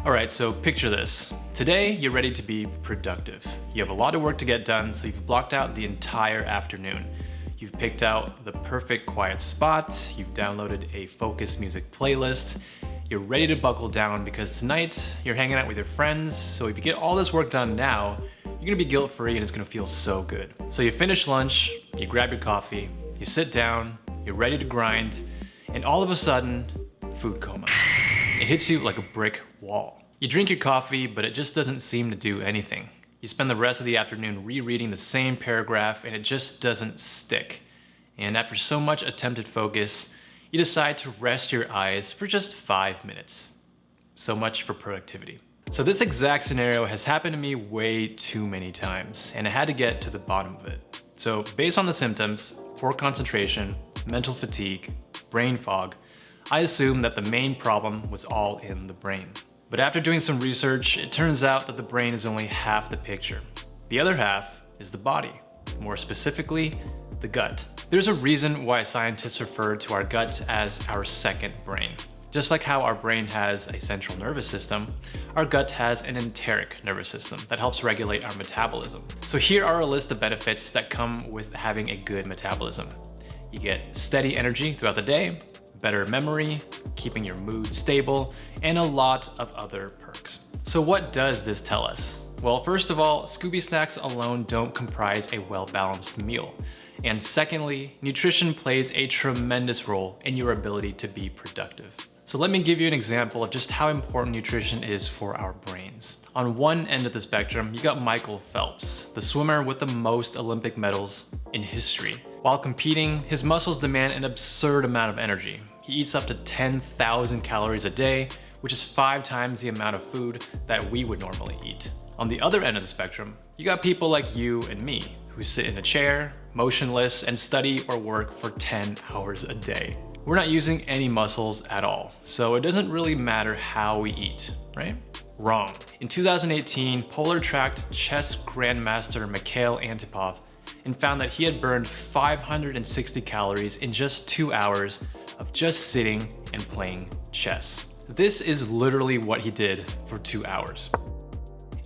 All right, so picture this. Today, you're ready to be productive. You have a lot of work to get done, so you've blocked out the entire afternoon. You've picked out the perfect quiet spot, you've downloaded a focused music playlist, you're ready to buckle down because tonight you're hanging out with your friends, so if you get all this work done now, you're gonna be guilt-free and it's gonna feel so good. So you finish lunch, you grab your coffee, you sit down, you're ready to grind, and all of a sudden, food coma. It hits you like a brick wall. You drink your coffee, but it just doesn't seem to do anything. You spend the rest of the afternoon rereading the same paragraph and it just doesn't stick. And after so much attempted focus, you decide to rest your eyes for just 5 minutes. So much for productivity. So this exact scenario has happened to me way too many times, and I had to get to the bottom of it. So based on the symptoms, poor concentration, mental fatigue, brain fog, I assumed that the main problem was all in the brain. But after doing some research, it turns out that the brain is only half the picture. The other half is the body, more specifically, the gut. There's a reason why scientists refer to our gut as our second brain. Just like how our brain has a central nervous system, our gut has an enteric nervous system that helps regulate our metabolism. So here are a list of benefits that come with having a good metabolism. You get steady energy throughout the day, better memory, keeping your mood stable, and a lot of other perks. So what does this tell us? Well, first of all, Scooby snacks alone don't comprise a well-balanced meal. And secondly, nutrition plays a tremendous role in your ability to be productive. So let me give you an example of just how important nutrition is for our brains. On one end of the spectrum, you got Michael Phelps, the swimmer with the most Olympic medals in history. While competing, his muscles demand an absurd amount of energy. He eats up to 10,000 calories a day, which is 5 times the amount of food that we would normally eat. On the other end of the spectrum, you got people like you and me, who sit in a chair, motionless, and study or work for 10 hours a day. We're not using any muscles at all, so it doesn't really matter how we eat, right? Wrong. In 2018, Polar tracked chess grandmaster Mikhail Antipov and found that he had burned 560 calories in just 2 hours of just sitting and playing chess. This is literally what he did for 2 hours.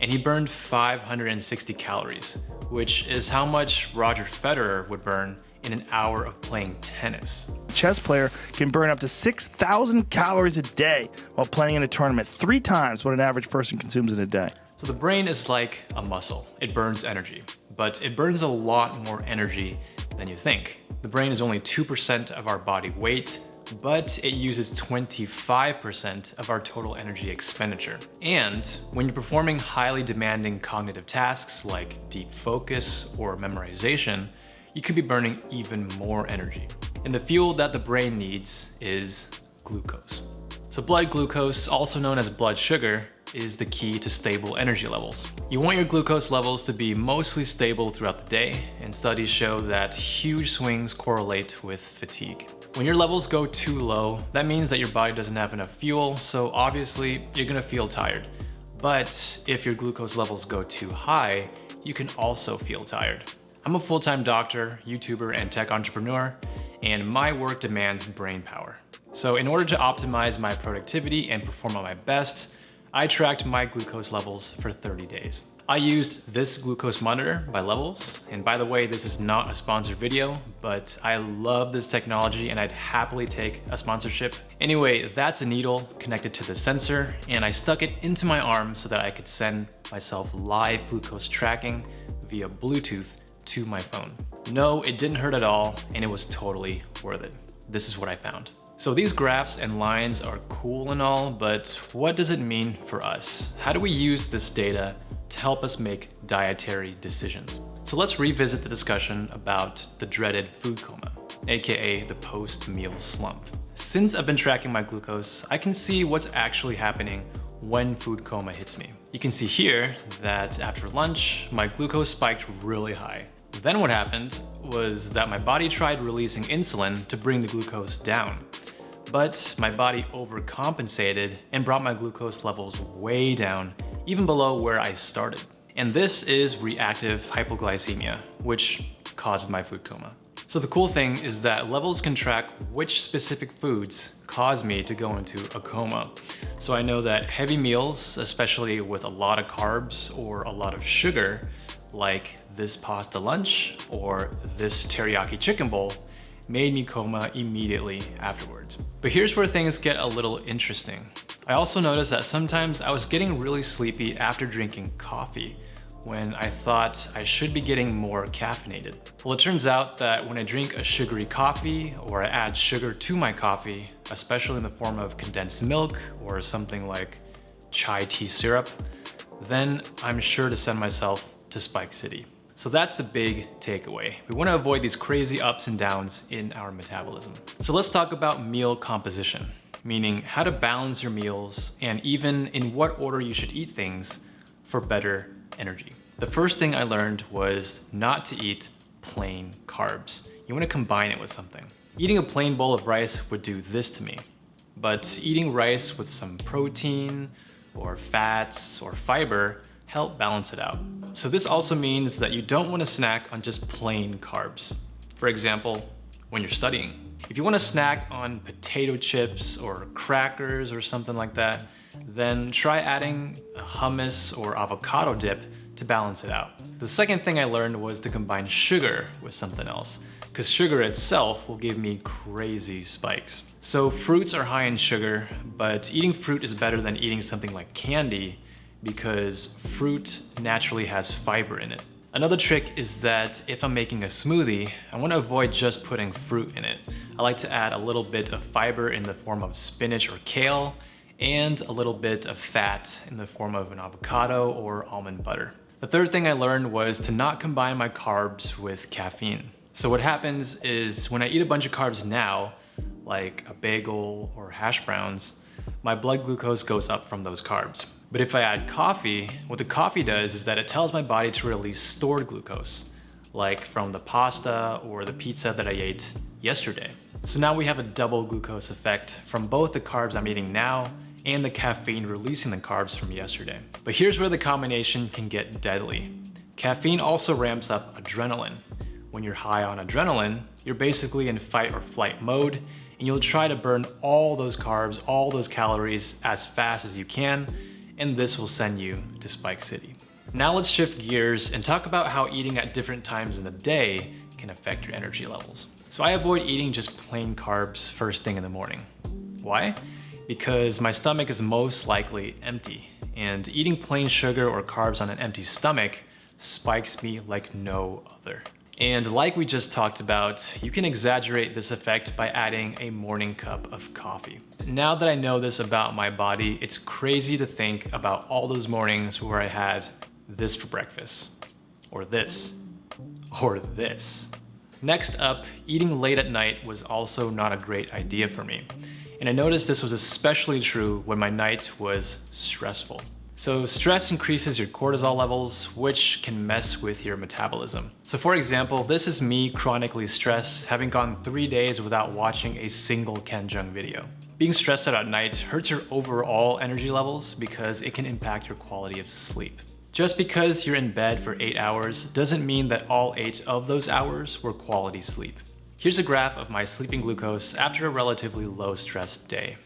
And he burned 560 calories, which is how much Roger Federer would burn in an hour of playing tennis. A chess player can burn up to 6,000 calories a day while playing in a tournament, 3 times what an average person consumes in a day. So the brain is like a muscle. It burns energy, but it burns a lot more energy than you think. The brain is only 2% of our body weight, but it uses 25% of our total energy expenditure. And when you're performing highly demanding cognitive tasks like deep focus or memorization, you could be burning even more energy. And the fuel that the brain needs is glucose. So blood glucose, also known as blood sugar, is the key to stable energy levels. You want your glucose levels to be mostly stable throughout the day, and studies show that huge swings correlate with fatigue. When your levels go too low, that means that your body doesn't have enough fuel, so obviously you're gonna feel tired. But if your glucose levels go too high, you can also feel tired. I'm a full-time doctor, YouTuber, and tech entrepreneur, and my work demands brain power. So in order to optimize my productivity and perform at my best, I tracked my glucose levels for 30 days. I used this glucose monitor by Levels, and by the way, this is not a sponsored video, but I love this technology and I'd happily take a sponsorship. Anyway, that's a needle connected to the sensor, and I stuck it into my arm so that I could send myself live glucose tracking via Bluetooth to my phone. No, it didn't hurt at all, and it was totally worth it. This is what I found. So these graphs and lines are cool and all, but what does it mean for us? How do we use this data to help us make dietary decisions? So let's revisit the discussion about the dreaded food coma, aka the post-meal slump. Since I've been tracking my glucose, I can see what's actually happening when food coma hits me. You can see here that after lunch, my glucose spiked really high. Then what happened was that my body tried releasing insulin to bring the glucose down. But my body overcompensated and brought my glucose levels way down, even below where I started. And this is reactive hypoglycemia, which caused my food coma. So the cool thing is that levels can track which specific foods cause me to go into a coma. So I know that heavy meals, especially with a lot of carbs or a lot of sugar, like this pasta lunch or this teriyaki chicken bowl, made me coma immediately afterwards. But here's where things get a little interesting. I also noticed that sometimes I was getting really sleepy after drinking coffee, when I thought I should be getting more caffeinated. Well, it turns out that when I drink a sugary coffee or I add sugar to my coffee, especially in the form of condensed milk or something like chai tea syrup, then I'm sure to send myself to Spike City. So that's the big takeaway. We want to avoid these crazy ups and downs in our metabolism. So let's talk about meal composition, meaning how to balance your meals and even in what order you should eat things for better energy. The first thing I learned was not to eat plain carbs. You want to combine it with something. Eating a plain bowl of rice would do this to me, but eating rice with some protein or fats or fiber help balance it out. So this also means that you don't want to snack on just plain carbs. For example, when you're studying. If you want to snack on potato chips or crackers or something like that, then try adding a hummus or avocado dip to balance it out. The second thing I learned was to combine sugar with something else, because sugar itself will give me crazy spikes. So fruits are high in sugar, but eating fruit is better than eating something like candy because fruit naturally has fiber in it. Another trick is that if I'm making a smoothie, I want to avoid just putting fruit in it. I like to add a little bit of fiber in the form of spinach or kale, and a little bit of fat in the form of an avocado or almond butter. The third thing I learned was to not combine my carbs with caffeine. So what happens is when I eat a bunch of carbs now, like a bagel or hash browns, my blood glucose goes up from those carbs. But if I add coffee, what the coffee does is that it tells my body to release stored glucose, like from the pasta or the pizza that I ate yesterday. So now we have a double glucose effect from both the carbs I'm eating now and the caffeine releasing the carbs from yesterday. But here's where the combination can get deadly. Caffeine also ramps up adrenaline. When you're high on adrenaline, you're basically in fight or flight mode, and you'll try to burn all those carbs, all those calories as fast as you can, and this will send you to Spike City. Now let's shift gears and talk about how eating at different times in the day can affect your energy levels. So I avoid eating just plain carbs first thing in the morning. Why? Because my stomach is most likely empty, and eating plain sugar or carbs on an empty stomach spikes me like no other. And like we just talked about, you can exaggerate this effect by adding a morning cup of coffee. Now that I know this about my body, it's crazy to think about all those mornings where I had this for breakfast, or this, or this. Next up, eating late at night was also not a great idea for me. And I noticed this was especially true when my night was stressful. So stress increases your cortisol levels, which can mess with your metabolism. So for example, this is me chronically stressed, having gone 3 days without watching a single Ken Jeong video. Being stressed out at night hurts your overall energy levels because it can impact your quality of sleep. Just because you're in bed for 8 hours doesn't mean that all 8 of those hours were quality sleep. Here's a graph of my sleeping glucose after a relatively low stress day.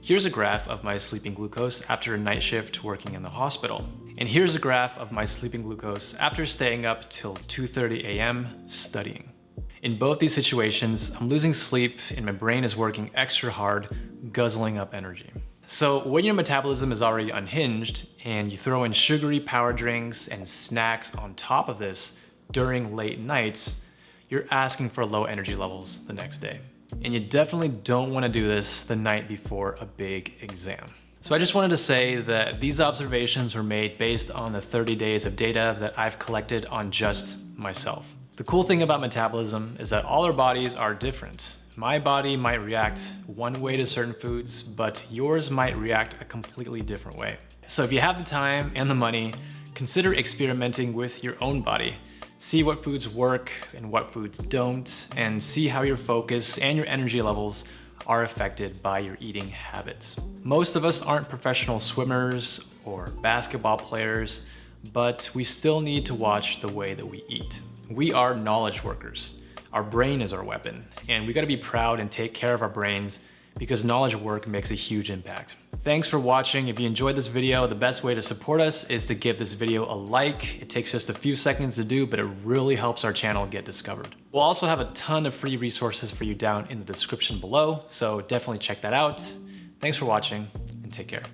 Here's a graph of my sleeping glucose after a night shift working in the hospital. And here's a graph of my sleeping glucose after staying up till 2:30 a.m. studying. In both these situations, I'm losing sleep and my brain is working extra hard, guzzling up energy. So when your metabolism is already unhinged and you throw in sugary power drinks and snacks on top of this during late nights, you're asking for low energy levels the next day. And you definitely don't want to do this the night before a big exam. So I just wanted to say that these observations were made based on the 30 days of data that I've collected on just myself. The cool thing about metabolism is that all our bodies are different. My body might react one way to certain foods, but yours might react a completely different way. So if you have the time and the money, consider experimenting with your own body. See what foods work and what foods don't, and see how your focus and your energy levels are affected by your eating habits. Most of us aren't professional swimmers or basketball players, but we still need to watch the way that we eat. We are knowledge workers. Our brain is our weapon, and we gotta be proud and take care of our brains because knowledge work makes a huge impact. Thanks for watching. If you enjoyed this video, the best way to support us is to give this video a like. It takes just a few seconds to do, but it really helps our channel get discovered. We'll also have a ton of free resources for you down in the description below, so definitely check that out. Thanks for watching, and take care.